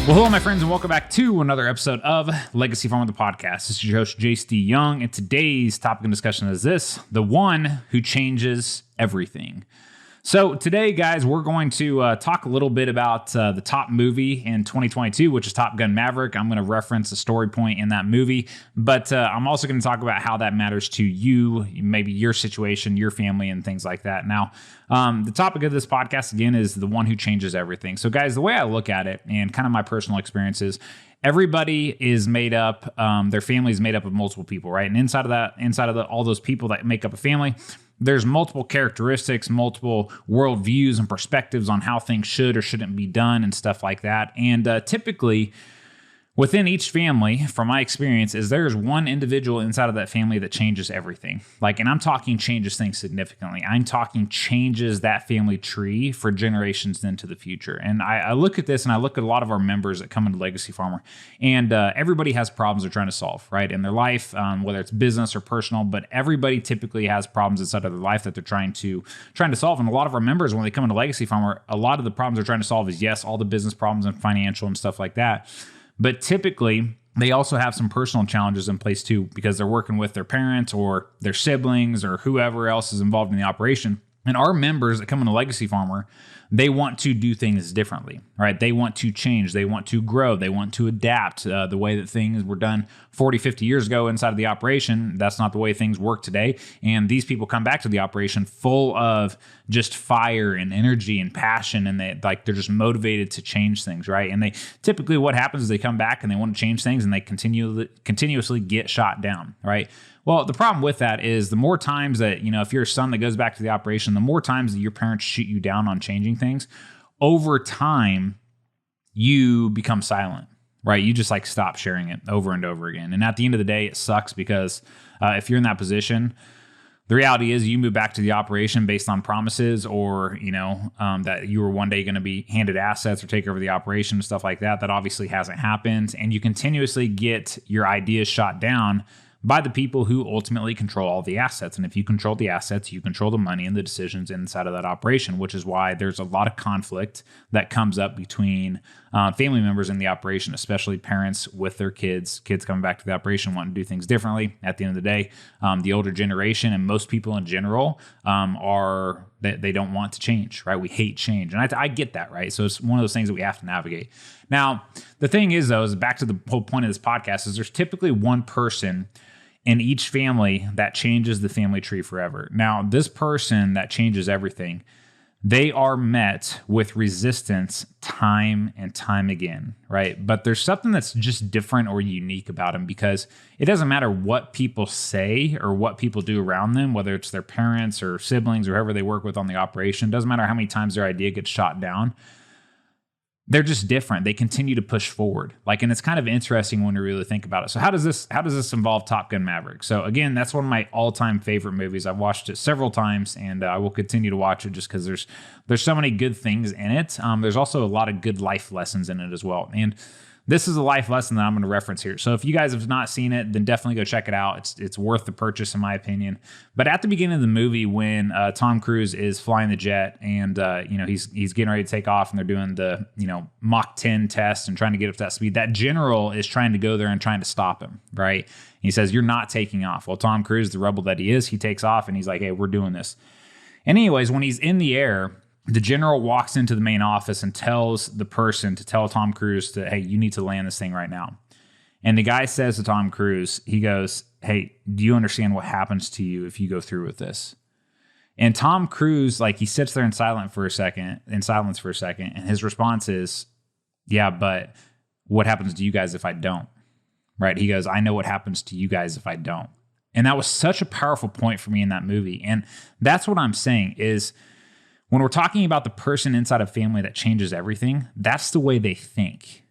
Well, hello, my friends, and welcome back to another episode of Legacy Farmer, the podcast. This is your host, JC Young, and today's topic of discussion is this: the one who changes everything. So today, guys, we're going to talk a little bit about the top movie in 2022, which is Top Gun Maverick. I'm going to reference a story point in that movie, but I'm also going to talk about how that matters to you, maybe your situation, your family, and things like that. Now, the topic of this podcast, again, is the one who changes everything. So, guys, the way I look at it and kind of my personal experiences, everybody is made up, their family is made up of multiple people, right? And inside of all those people that make up a family, there's multiple characteristics, multiple worldviews and perspectives on how things should or shouldn't be done and stuff like that. And typically, within each family, from my experience, is there's one individual inside of that family that changes everything. And I'm talking changes things significantly. I'm talking changes that family tree for generations into the future. And I look at this and I look at a lot of our members that come into Legacy Farmer, and everybody has problems they're trying to solve, right, in their life, whether it's business or personal, but everybody typically has problems inside of their life that they're trying to solve. And a lot of our members, when they come into Legacy Farmer, a lot of the problems they're trying to solve is, yes, all the business problems and financial and stuff like that. But typically, they also have some personal challenges in place too, because they're working with their parents or their siblings or whoever else is involved in the operation. And our members that come into Legacy Farmer, they want to do things differently, right? They want to change. They want to grow. They want to adapt the way that things were done 40, 50 years ago inside of the operation. That's not the way things work today. And these people come back to the operation full of just fire and energy and passion, and they're just motivated to change things, right? And they typically, what happens is they come back and they want to change things, and they continuously get shot down, right? Well, the problem with that is the more times that, if you're a son that goes back to the operation, the more times that your parents shoot you down on changing things, over time, you become silent, right? You just stop sharing it over and over again. And at the end of the day, it sucks because if you're in that position, the reality is you move back to the operation based on promises or, that you were one day going to be handed assets or take over the operation and stuff like that. That obviously hasn't happened. And you continuously get your ideas shot down by the people who ultimately control all the assets. And if you control the assets, you control the money and the decisions inside of that operation, which is why there's a lot of conflict that comes up between family members in the operation, especially parents with their kids coming back to the operation, wanting to do things differently. At the end of the day, the older generation and most people in general they don't want to change, right? We hate change. And I get that, right? So it's one of those things that we have to navigate. Now, the thing is, though, is back to the whole point of this podcast is there's typically one person in each family that changes the family tree forever. Now, this person that changes everything, they are met with resistance time and time again, right? But there's something that's just different or unique about them, because it doesn't matter what people say or what people do around them, whether it's their parents or siblings or whoever they work with on the operation. It doesn't matter how many times their idea gets shot down. They're just different. They continue to push forward. And it's kind of interesting when you really think about it. So how does this involve Top Gun Maverick? So again, that's one of my all-time favorite movies. I've watched it several times, and I will continue to watch it just because there's so many good things in it. There's also a lot of good life lessons in it as well. And this is a life lesson that I'm going to reference here. So if you guys have not seen it, then definitely go check it out. It's worth the purchase, in my opinion. But at the beginning of the movie, when Tom Cruise is flying the jet and he's getting ready to take off, and they're doing the Mach 10 test and trying to get up to that speed, that general is trying to go there and trying to stop him, right? He says, "You're not taking off." Well, Tom Cruise, the rebel that he is, he takes off and he's like, "Hey, we're doing this." And anyways, when he's in the air, the general walks into the main office and tells the person to tell Tom Cruise "Hey, you need to land this thing right now." And the guy says to Tom Cruise, he goes, "Hey, do you understand what happens to you if you go through with this?" And Tom Cruise, he sits there in silence for a second, and his response is, "Yeah, but what happens to you guys if I don't?" Right? He goes, "I know what happens to you guys if I don't." And that was such a powerful point for me in that movie. And that's what I'm saying is, when we're talking about the person inside a family that changes everything, that's the way they think,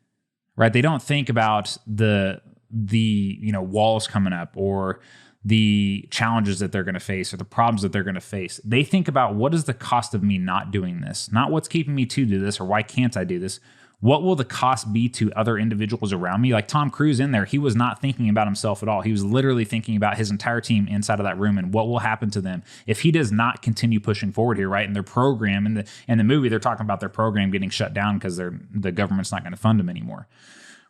right? They don't think about the walls coming up or the challenges that they're going to face or the problems that they're going to face. They think about, what is the cost of me not doing this? Not what's keeping me to do this or why can't I do this? what will the cost be to other individuals around me? Like Tom Cruise in there, he was not thinking about himself at all. He was literally thinking about his entire team inside of that room and what will happen to them if he does not continue pushing forward here, right? And their program in the movie, they're talking about their program getting shut down because the government's not going to fund them anymore,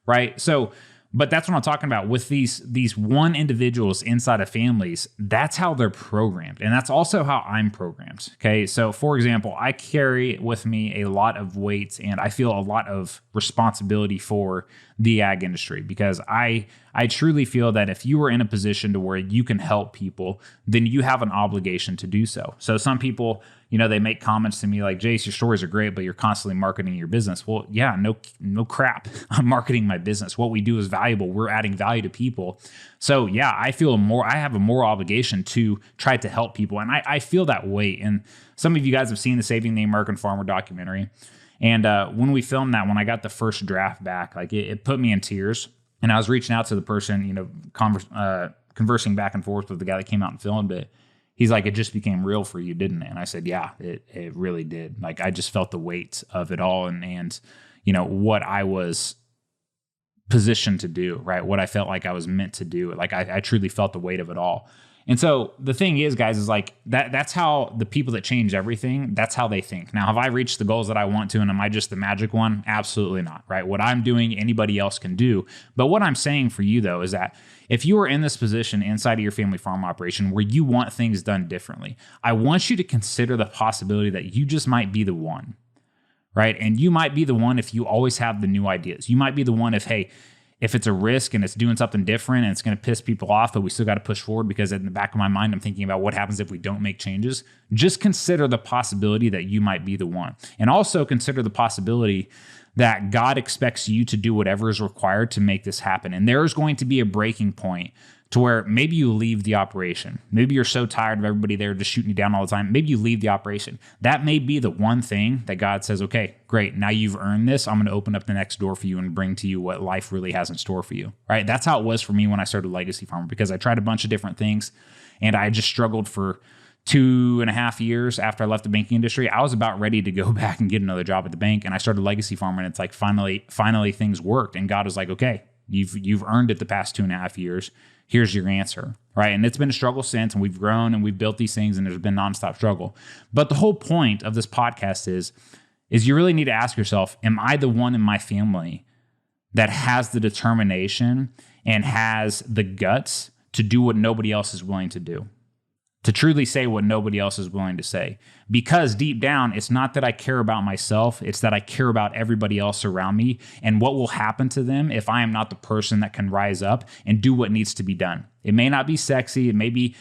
right? So, but that's what I'm talking about with these one individuals inside of families. That's how they're programmed. And that's also how I'm programmed. Okay. So for example, I carry with me a lot of weight and I feel a lot of responsibility for the ag industry because I truly feel that if you are in a position to where you can help people, then you have an obligation to do so. So some people, they make comments to me like, Jace, your stories are great, but you're constantly marketing your business. Well, yeah, no crap. I'm marketing my business. What we do is valuable. We're adding value to people. So yeah, I have a moral obligation to try to help people. And I feel that weight. And some of you guys have seen the Saving the American Farmer documentary. And when we filmed that, when I got the first draft back, like it put me in tears. And I was reaching out to the person, conversing back and forth with the guy that came out and filmed it. He's like, it just became real for you, didn't it? And I said, yeah, it really did. Like, I just felt the weight of it all and what I was positioned to do, right? What I felt like I was meant to do. Like, I truly felt the weight of it all. And so the thing is, guys, is like that's how the people that change everything, that's how they think. Now, have I reached the goals that I want to? And am I just the magic one? Absolutely not, right? What I'm doing, anybody else can do. But what I'm saying for you, though, is that if you are in this position inside of your family farm operation where you want things done differently, I want you to consider the possibility that you just might be the one, right? And you might be the one if you always have the new ideas. You might be the one if it's a risk and it's doing something different and it's going to piss people off, but we still got to push forward because in the back of my mind, I'm thinking about what happens if we don't make changes. Just consider the possibility that you might be the one. And also consider the possibility that God expects you to do whatever is required to make this happen. And there's going to be a breaking point to where maybe you leave the operation. Maybe you're so tired of everybody there just shooting you down all the time. Maybe you leave the operation. That may be the one thing that God says, okay, great. Now you've earned this. I'm going to open up the next door for you and bring to you what life really has in store for you, right? That's how it was for me when I started Legacy Farmer, because I tried a bunch of different things and I just struggled for 2.5 years after I left the banking industry. I was about ready to go back and get another job at the bank. And I started Legacy Farmer and it's like, finally things worked. And God was like, okay, you've earned it the past 2.5 years. Here's your answer, right? And it's been a struggle since, and we've grown and we've built these things and there's been nonstop struggle. But the whole point of this podcast is you really need to ask yourself, am I the one in my family that has the determination and has the guts to do what nobody else is willing to do? To truly say what nobody else is willing to say. Because deep down, it's not that I care about myself, it's that I care about everybody else around me and what will happen to them if I am not the person that can rise up and do what needs to be done. It may not be sexy, it may be,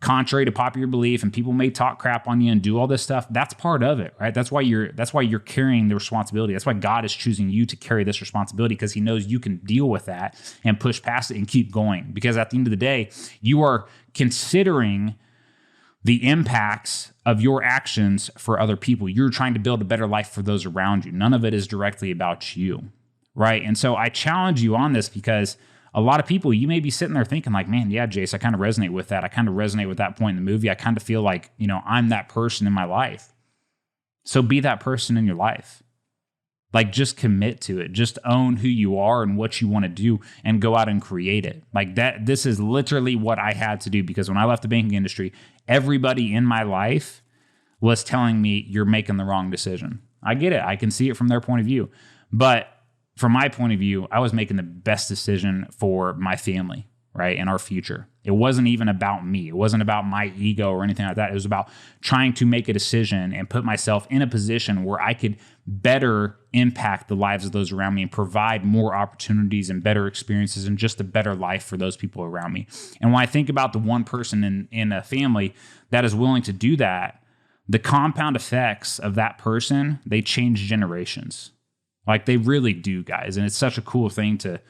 contrary to popular belief, and people may talk crap on you and do all this stuff. That's part of it, right? That's why you're carrying the responsibility. That's why God is choosing you to carry this responsibility, because he knows you can deal with that and push past it and keep going. Because at the end of the day, you are considering the impacts of your actions for other people. You're trying to build a better life for those around you. None of it is directly about you, right? And so I challenge you on this because a lot of people, you may be sitting there thinking like, man, yeah, Jace, I kind of resonate with that. I kind of resonate with that point in the movie. I kind of feel like, I'm that person in my life. So be that person in your life. Like, just commit to it. Just own who you are and what you want to do and go out and create it. Like that. This is literally what I had to do, because when I left the banking industry, everybody in my life was telling me you're making the wrong decision. I get it. I can see it from their point of view. But from my point of view, I was making the best decision for my family, right? And our future. It wasn't even about me. It wasn't about my ego or anything like that. It was about trying to make a decision and put myself in a position where I could better impact the lives of those around me and provide more opportunities and better experiences and just a better life for those people around me. And when I think about the one person in a family that is willing to do that, the compound effects of that person, they change generations. Like, they really do, guys. And it's such a cool thing to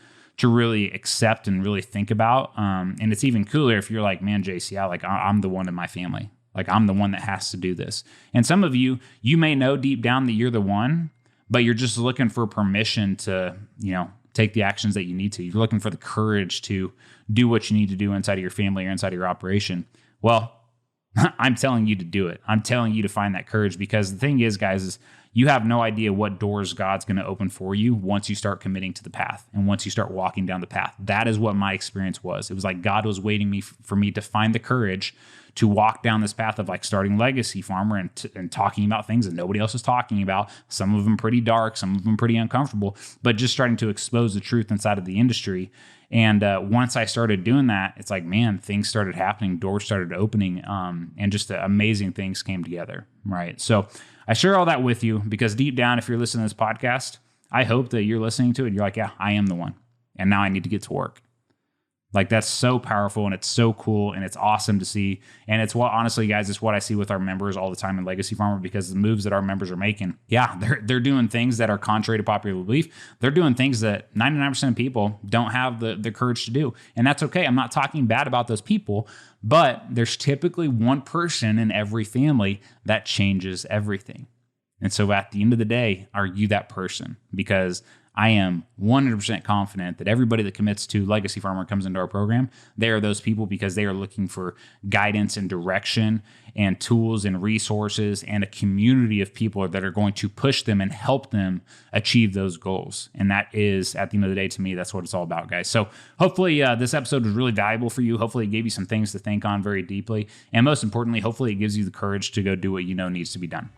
really accept and really think about. And it's even cooler if you're like, man, JC, I'm the one in my family. Like, I'm the one that has to do this. And some of you may know deep down that you're the one, but you're just looking for permission to, take the actions that you need to. You're looking for the courage to do what you need to do inside of your family or inside of your operation. Well, I'm telling you to do it. I'm telling you to find that courage, because the thing is, guys, is you have no idea what doors God's going to open for you once you start committing to the path and once you start walking down the path. That is what my experience was. It was like God was waiting for me to find the courage to walk down this path of like starting Legacy Farmer and talking about things that nobody else is talking about. Some of them pretty dark, some of them pretty uncomfortable, but just starting to expose the truth inside of the industry. And once I started doing that, it's like, man, things started happening, doors started opening, and just amazing things came together, right? So I share all that with you because deep down, if you're listening to this podcast, I hope that you're listening to it and you're like, yeah, I am the one. And now I need to get to work. Like, that's so powerful and it's so cool and it's awesome to see. And it's what, honestly, guys, it's what I see with our members all the time in Legacy Farmer, because the moves that our members are making, yeah, they're doing things that are contrary to popular belief. They're doing things that 99% of people don't have the courage to do. And that's okay. I'm not talking bad about those people, but there's typically one person in every family that changes everything. And so at the end of the day, are you that person? Because I am 100% confident that everybody that commits to Legacy Farmer comes into our program, they are those people because they are looking for guidance and direction and tools and resources and a community of people that are going to push them and help them achieve those goals. And that is, at the end of the day, to me, that's what it's all about, guys. So hopefully this episode was really valuable for you. Hopefully it gave you some things to think on very deeply. And most importantly, hopefully it gives you the courage to go do what you know needs to be done.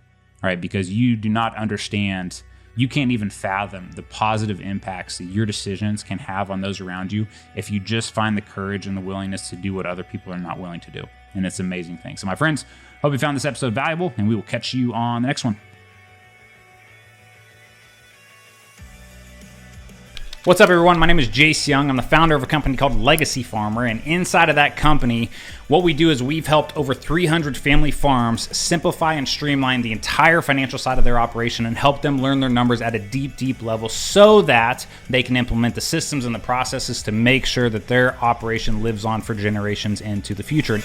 All right, because you do not understand, you can't even fathom the positive impacts that your decisions can have on those around you if you just find the courage and the willingness to do what other people are not willing to do. And it's an amazing thing. So my friends, hope you found this episode valuable, and we will catch you on the next one. What's up, everyone? My name is Jace Young. I'm the founder of a company called Legacy Farmer, and inside of that company, what we do is we've helped over 300 family farms simplify and streamline the entire financial side of their operation and help them learn their numbers at a deep, deep level so that they can implement the systems and the processes to make sure that their operation lives on for generations into the future.